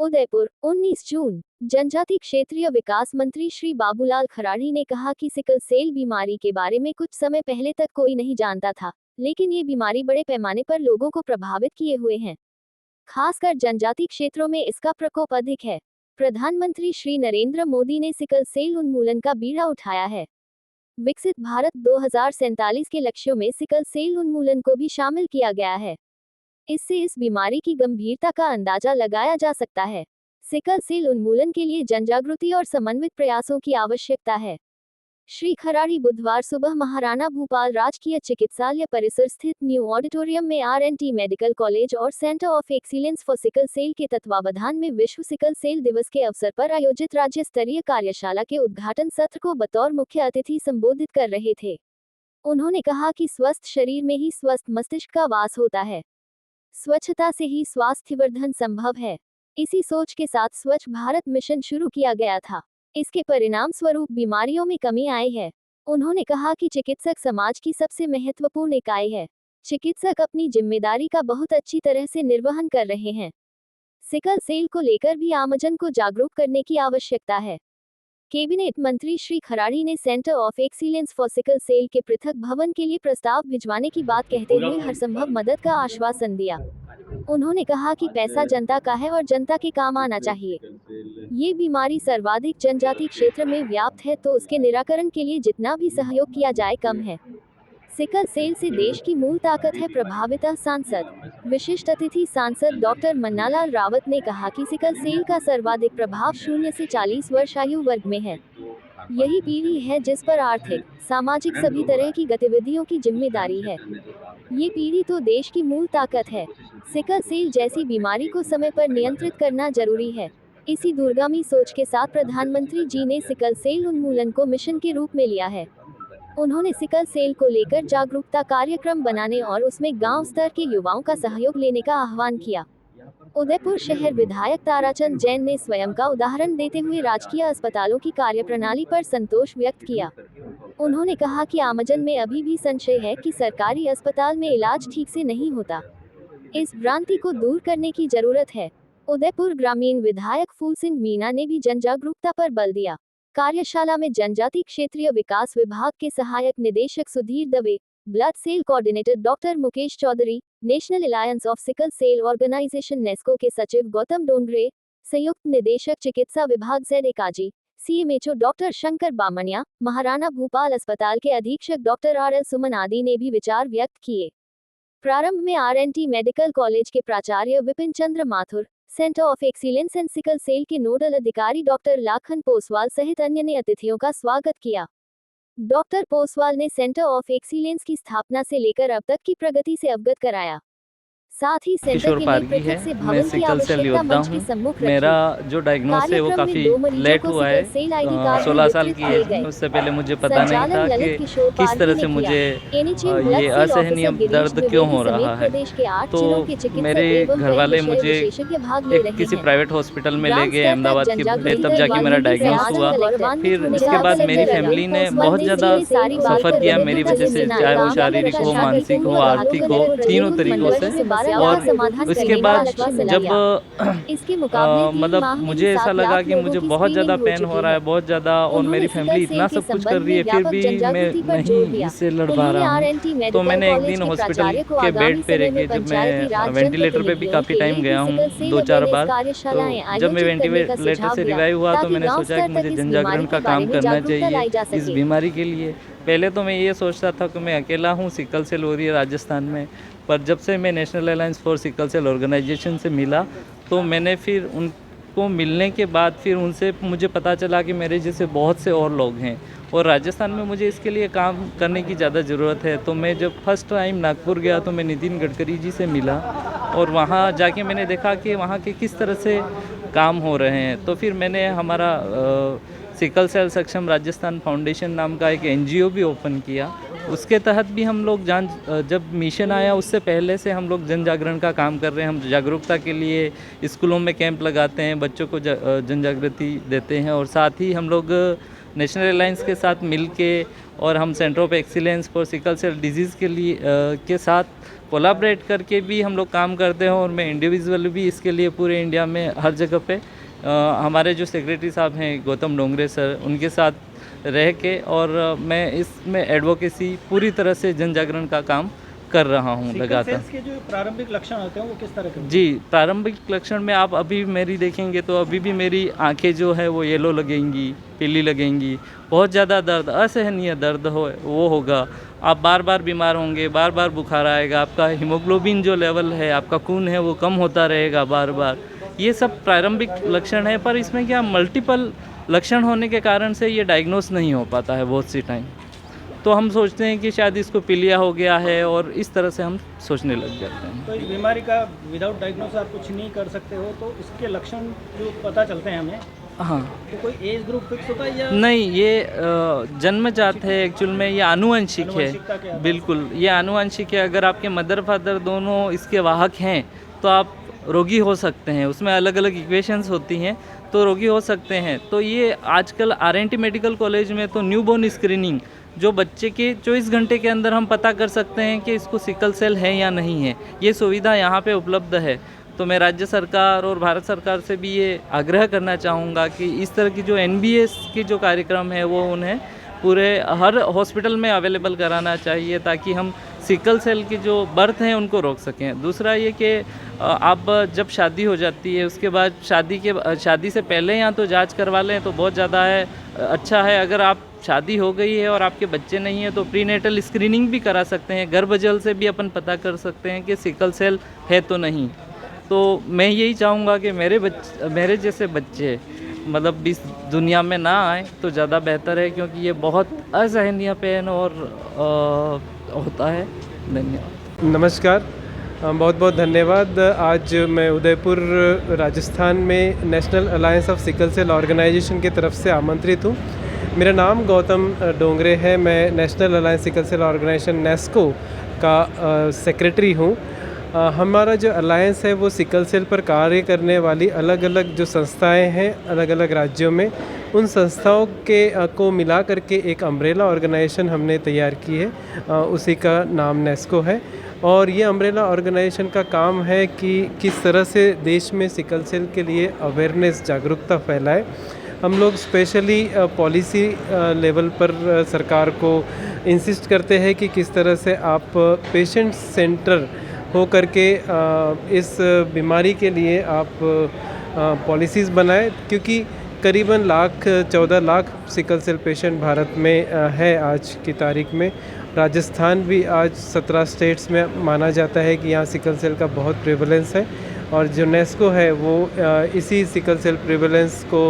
उदयपुर 19 जून। जनजाति क्षेत्रीय विकास मंत्री श्री बाबूलाल खराड़ी ने कहा कि सिकल सेल बीमारी के बारे में कुछ समय पहले तक कोई नहीं जानता था, लेकिन ये बीमारी बड़े पैमाने पर लोगों को प्रभावित किए हुए है। खासकर जनजाति क्षेत्रों में इसका प्रकोप अधिक है। प्रधानमंत्री श्री नरेंद्र मोदी ने सिकल सेल उन्मूलन का बीड़ा उठाया है। विकसित भारत 2047 के लक्ष्यों में सिकल सेल उन्मूलन को भी शामिल किया गया है। इससे इस बीमारी की गंभीरता का अंदाजा लगाया जा सकता है। सिकल सेल उन्मूलन के लिए जनजागृति और समन्वित प्रयासों की आवश्यकता है। श्री खराड़ी बुधवार सुबह महाराणा भूपाल राजकीय चिकित्सालय परिसर स्थित न्यू ऑडिटोरियम में आर&टी मेडिकल कॉलेज और centre of excellence for sickle cell के तत्वावधान में विश्व सिकल सेल दिवस के अवसर पर आयोजित राज्य स्तरीय कार्यशाला के उद्घाटन सत्र को बतौर मुख्य अतिथि संबोधित कर रहे थे। उन्होंने कहा कि स्वस्थ शरीर में ही स्वस्थ मस्तिष्क का वास होता है। स्वच्छता से ही स्वास्थ्यवर्धन संभव है। इसी सोच के साथ स्वच्छ भारत मिशन शुरू किया गया था। इसके परिणाम स्वरूप बीमारियों में कमी आई है। उन्होंने कहा कि चिकित्सक समाज की सबसे महत्वपूर्ण इकाई है। चिकित्सक अपनी जिम्मेदारी का बहुत अच्छी तरह से निर्वहन कर रहे हैं। सिकल सेल को लेकर भी आमजन को जागरूक करने की आवश्यकता है। कैबिनेट मंत्री श्री खराड़ी ने centre of excellence for sickle cell के पृथक भवन के लिए प्रस्ताव भिजवाने की बात कहते हुए हरसंभव मदद का आश्वासन दिया। उन्होंने कहा कि पैसा जनता का है और जनता के काम आना चाहिए। ये बीमारी सर्वाधिक जनजाति क्षेत्र में व्याप्त है, तो उसके निराकरण के लिए जितना भी सहयोग किया जाए कम है। सिकल सेल से देश की मूल ताकत है प्रभाविता सांसद। विशिष्ट अतिथि सांसद डॉक्टर मन्नालाल रावत ने कहा कि सिकल सेल का सर्वाधिक प्रभाव 0 से 40 वर्ष आयु वर्ग में है। यही पीढ़ी है जिस पर आर्थिक, सामाजिक सभी तरह की गतिविधियों की जिम्मेदारी है। ये पीढ़ी तो देश की मूल ताकत है। सिकल सेल जैसी बीमारी को समय पर नियंत्रित करना जरूरी है। इसी दूरगामी सोच के साथ प्रधानमंत्री जी ने सिकल सेल उन्मूलन को मिशन के रूप में लिया है। उन्होंने सिकल सेल को लेकर जागरूकता कार्यक्रम बनाने और उसमें गांव स्तर के युवाओं का सहयोग लेने का आह्वान किया। उदयपुर शहर विधायक ताराचंद जैन ने स्वयं का उदाहरण देते हुए राजकीय अस्पतालों की कार्यप्रणाली पर संतोष व्यक्त किया। उन्होंने कहा कि आमजन में अभी भी संशय है कि सरकारी अस्पताल में इलाज ठीक से नहीं होता। इस भ्रांति को दूर करने की जरूरत है। उदयपुर ग्रामीण विधायक फूल सिंह मीणा ने भी जनजागरूकता पर बल दिया। कार्यशाला में जनजाति क्षेत्रीय विकास विभाग के सहायक निदेशक Sudhir Dave, blood cell coordinator doctor Mukesh Chaudhary, national alliance of sickle cell organisation NESCO के सचिव गौतम डोंगरे, संयुक्त निदेशक चिकित्सा विभाग Z Ekaji, CMHO doctor Shankar Bamania, Maharana Bhupal अस्पताल के अधीक्षक डॉक्टर आर.एल. सुमन आदि ने भी विचार व्यक्त किए। प्रारंभ में आर&टी मेडिकल कॉलेज के प्राचार्य Vipin Chandra Mathur, centre of excellence and sickle cell के नोडल अधिकारी डॉक्टर लाखन पोसवाल सहित अन्य ने अतिथियों का स्वागत किया। डॉक्टर पोसवाल ने सेंटर ऑफ एक्सीलेंस की स्थापना से लेकर अब तक की प्रगति से अवगत कराया। साथ ही सेंटर किशोर के पारगी लिए है। पृथक से मैं भवन की सिकल सेल आवश्यकता योद्धा मंच के हूँ। सम्मुख मेरा रखी। जो डायग्नोस है वो कार्यक्रम में काफ़ी 2 मरीजों लेट को हुआ है। सिकल सेल ID कार्ड 16 साल वितरित की किए एज गए। में, उससे पहले मुझे पता नहीं संचालन था ललित कि किशोर किस पारगी तरह ने से किया। मुझे एनएचएम ब्लड ये सेल असहनीय ऑफिसर गिरीश दर्द क्यों द्विवेदी हो रहा समेत है। प्रदेश के 8 तो जिलों के चिकित्सक मेरे एवं घर वाले कई मुझे विशेषज्ञ भाग ले रहे किसी हैं। प्राइवेट हॉस्पिटल में ले ग्राम गए स्तर तक अहमदाबाद के, जनजागृति तब जाके मेरा डायग्नोस हुआ। फिर उसके बाद मेरी फैमिली ने बहुत ज़्यादा सफ़र किया मेरी वजह से, चाहे वो शारीरिक हो, मानसिक हो, आर्थिक हो, तीनों तरीक़ों से। और उसके बाद जब मतलब मुझे ऐसा लगा कि मुझे बहुत ज़्यादा पेन हो रहा है, बहुत ज़्यादा, और मेरी फैमिली इतना सब कुछ कर रही है, फिर भी मैं नहीं इससे लड़ पा रहा हूँ। तो मैंने एक दिन हॉस्पिटल के बेड पे रह के, जब मैं वेंटिलेटर पे भी काफ़ी टाइम गया हूँ, 2-4 बार, तो जब मैं वेंटिलेटर से रिवाइव हुआ तो मैंने सोचा कि मुझे जन जागरण का काम करना चाहिए इस बीमारी के लिए। पहले तो मैं ये सोचता था कि मैं अकेला हूँ, सिकल सेल हो रही है राजस्थान में, पर जब से मैं national alliance for sickle cell organisation से मिला, तो मैंने फिर उनको मिलने के बाद फिर उनसे मुझे पता चला कि मेरे जैसे बहुत से और लोग हैं और राजस्थान में मुझे इसके लिए काम करने की ज़्यादा ज़रूरत है। तो मैं जब फर्स्ट टाइम नागपुर गया तो मैं नितिन गडकरी जी से मिला और वहाँ जाके मैंने देखा कि वहाँ के किस तरह से काम हो रहे हैं। तो फिर मैंने हमारा सिकल सेल सक्षम राजस्थान फाउंडेशन नाम का एक NGO भी ओपन किया। उसके तहत भी हम लोग जब मिशन आया उससे पहले से हम लोग जन जागरण का काम कर रहे हैं। हम जागरूकता के लिए स्कूलों में कैंप लगाते हैं, बच्चों को जन जागृति देते हैं और साथ ही हम लोग नेशनल अलायंस के साथ मिल के और हम centre of excellence for sickle cell disease के लिए के साथ कोलैबोरेट करके भी हम लोग काम करते हैं। और मैं इंडिविजुअल भी इसके लिए पूरे इंडिया में हर जगह पे हमारे जो सेक्रेटरी साहब हैं गौतम डोंगरे सर, उनके साथ रह के और मैं इसमें एडवोकेसी पूरी तरह से जन जागरण का काम कर रहा हूँ लगातार। के जो प्रारंभिक लक्षण होते हैं वो किस तरह के? जी, प्रारंभिक लक्षण में आप अभी मेरी देखेंगे तो अभी भी मेरी आंखें जो है वो येलो लगेंगी, पीली लगेंगी, बहुत ज़्यादा दर्द, असहनीय दर्द वो होगा, आप बार बार बीमार होंगे, बार बार बुखार आएगा, आपका हीमोग्लोबिन जो लेवल है, आपका खून है वो कम होता रहेगा बार बार। ये सब प्रारंभिक लक्षण है, पर इसमें क्या मल्टीपल लक्षण होने के कारण से ये डायग्नोस नहीं हो पाता है बहुत सी टाइम। तो हम सोचते हैं कि शायद इसको पीलिया हो गया है और इस तरह से हम सोचने लग जाते हैं। तो इस बीमारी का विदाउट डायग्नोस आप कुछ नहीं कर सकते हो, तो इसके लक्षण जो पता चलते हैं हमें, हाँ, तो कोई एज ग्रुप फिक्स होता है या नहीं? ये जन्मजात है एक्चुअल में, ये आनुवंशिक है। बिल्कुल, ये आनुवंशिक है। अगर आपके मदर फादर दोनों इसके वाहक हैं तो आप रोगी हो सकते हैं। उसमें अलग अलग इक्वेशंस होती हैं, तो रोगी हो सकते हैं। तो ये आजकल आरएनटी मेडिकल कॉलेज में तो न्यूबॉर्न स्क्रीनिंग, जो बच्चे के 24 घंटे के अंदर हम पता कर सकते हैं कि इसको सिकल सेल है या नहीं है, ये सुविधा यहाँ पे उपलब्ध है। तो मैं राज्य सरकार और भारत सरकार से भी ये आग्रह करना चाहूँगा कि इस तरह की जो एनबीएस की जो कार्यक्रम है वो उन्हें पूरे हर हॉस्पिटल में अवेलेबल कराना चाहिए, ताकि हम सिकल सेल की जो बर्थ हैं उनको रोक सकें। दूसरा ये कि आप जब शादी हो जाती है उसके बाद शादी से पहले या तो जांच करवा लें तो बहुत ज़्यादा है, अच्छा है। अगर आप शादी हो गई है और आपके बच्चे नहीं हैं तो प्रीनेटल स्क्रीनिंग भी करा सकते हैं, गर्भजल से भी अपन पता कर सकते हैं कि सिकल सेल है तो नहीं। तो मैं यही चाहूँगा कि मेरे जैसे बच्चे मतलब इस दुनिया में ना आए तो ज़्यादा बेहतर है, क्योंकि ये बहुत असहनीय पेन और होता है। धन्यवाद। नमस्कार, बहुत बहुत धन्यवाद। आज मैं उदयपुर राजस्थान में national alliance of sickle cell organisation की तरफ से आमंत्रित हूँ। मेरा नाम गौतम डोंगरे है। मैं national alliance sickle cell organisation NASCO का सेक्रेटरी हूँ। हमारा जो अलायंस है वो सिकल सेल पर कार्य करने वाली अलग अलग जो संस्थाएं हैं अलग अलग राज्यों में, उन संस्थाओं के को मिला करके एक अम्ब्रेला ऑर्गेनाइजेशन हमने तैयार की है, उसी का नाम नेस्को है। और ये अम्ब्रेला ऑर्गेनाइजेशन का काम है कि किस तरह से देश में सिकल सेल के लिए अवेयरनेस, जागरूकता फैलाए। हम लोग स्पेशली पॉलिसी लेवल पर सरकार को इंसिस्ट करते हैं कि किस तरह से आप पेशेंट सेंटर हो करके इस बीमारी के लिए आप पॉलिसीज़ बनाएं, क्योंकि करीबन 14 lakh sickle cell patient Bharat में है आज की तारीख में। राजस्थान भी आज 17 स्टेट्स में माना जाता है कि यहाँ सिकल सेल का बहुत प्रेवलेंस है, और जो नेस्को है वो इसी सिकल सेल प्रेवलेंस को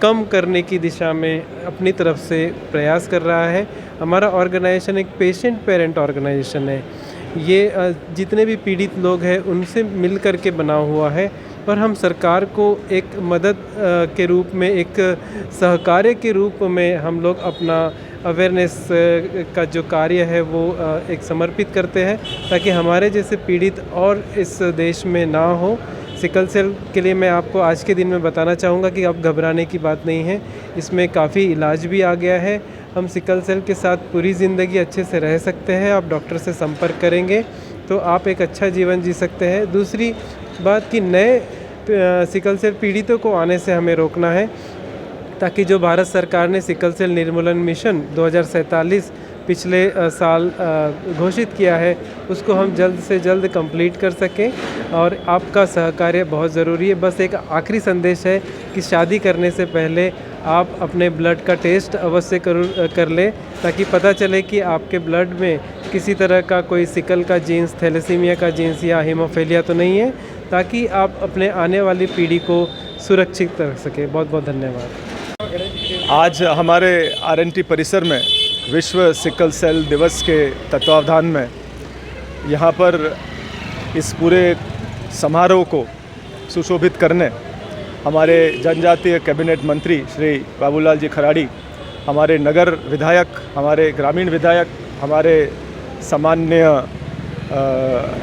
कम करने की दिशा में अपनी तरफ से प्रयास कर रहा है। हमारा ऑर्गेनाइजेशन एक पेशेंट पेरेंट ऑर्गेनाइजेशन है। ये जितने भी पीड़ित लोग हैं उनसे मिल कर के बना हुआ है, पर हम सरकार को एक मदद के रूप में, एक सहकार्य के रूप में हम लोग अपना अवेयरनेस का जो कार्य है वो एक समर्पित करते हैं, ताकि हमारे जैसे पीड़ित और इस देश में ना हो। सिकल सेल के लिए मैं आपको आज के दिन में बताना चाहूँगा कि अब घबराने की बात नहीं है, इसमें काफ़ी इलाज भी आ गया है। हम सिकल सेल के साथ पूरी ज़िंदगी अच्छे से रह सकते हैं। आप डॉक्टर से संपर्क करेंगे तो आप एक अच्छा जीवन जी सकते हैं। दूसरी बात कि नए सिकल सेल पीड़ितों को आने से हमें रोकना है, ताकि जो भारत सरकार ने सिकल सेल निर्मूलन मिशन 2047 पिछले साल घोषित किया है, उसको हम जल्द से जल्द कंप्लीट कर सकें, और आपका सहकार्य बहुत ज़रूरी है। बस एक आखिरी संदेश है कि शादी करने से पहले आप अपने ब्लड का टेस्ट अवश्य कर लें, ताकि पता चले कि आपके ब्लड में किसी तरह का कोई सिकल का जीन्स, थैलेसीमिया का जीन्स या हीमोफीलिया तो नहीं है, ताकि आप अपने आने वाली पीढ़ी को सुरक्षित रख सकें। बहुत बहुत धन्यवाद। आज हमारे आरएनटी परिसर में विश्व सिकल सेल दिवस के तत्वावधान में यहाँ पर इस पूरे समारोह को सुशोभित करने हमारे जनजातीय कैबिनेट मंत्री श्री बाबूलाल जी खराड़ी, हमारे नगर विधायक, हमारे ग्रामीण विधायक, हमारे सामान्य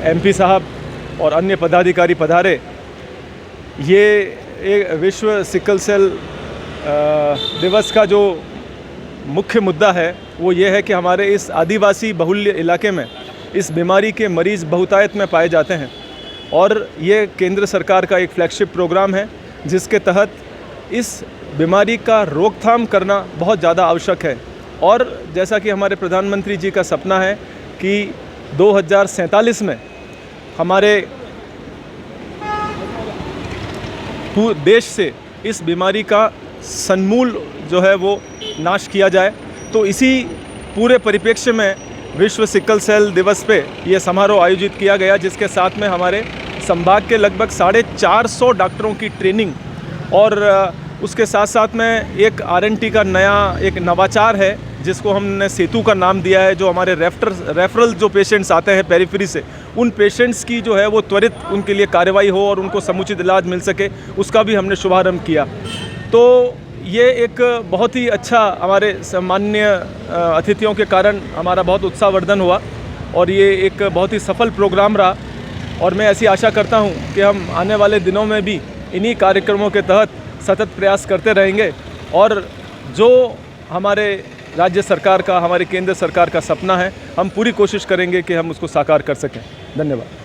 एमपी साहब और अन्य पदाधिकारी पधारे। ये एक विश्व सिकल सेल दिवस का जो मुख्य मुद्दा है वो ये है कि हमारे इस आदिवासी बहुल्य इलाके में इस बीमारी के मरीज़ बहुतायत में पाए जाते हैं और ये केंद्र सरकार का एक फ्लैगशिप प्रोग्राम है जिसके तहत इस बीमारी का रोकथाम करना बहुत ज़्यादा आवश्यक है। और जैसा कि हमारे प्रधानमंत्री जी का सपना है कि 2047 में हमारे देश से इस बीमारी का समूल जो है वो नाश किया जाए, तो इसी पूरे परिप्रेक्ष्य में विश्व सिकल सेल दिवस पे ये समारोह आयोजित किया गया, जिसके साथ में हमारे संभाग के लगभग 450 डॉक्टरों की ट्रेनिंग और उसके साथ साथ में एक RNT का नया एक नवाचार है जिसको हमने सेतु का नाम दिया है, जो हमारे रेफरल जो पेशेंट्स आते हैं पेरिफेरी से, उन पेशेंट्स की जो है वो त्वरित उनके लिए कार्रवाई हो और उनको समुचित इलाज मिल सके, उसका भी हमने शुभारंभ किया। तो ये एक बहुत ही अच्छा हमारे सम्माननीय अतिथियों के कारण हमारा बहुत उत्साहवर्धन हुआ और ये एक बहुत ही सफल प्रोग्राम रहा और मैं ऐसी आशा करता हूँ कि हम आने वाले दिनों में भी इन्हीं कार्यक्रमों के तहत सतत प्रयास करते रहेंगे और जो हमारे राज्य सरकार का, हमारे केंद्र सरकार का सपना है, हम पूरी कोशिश करेंगे कि हम उसको साकार कर सकें। धन्यवाद।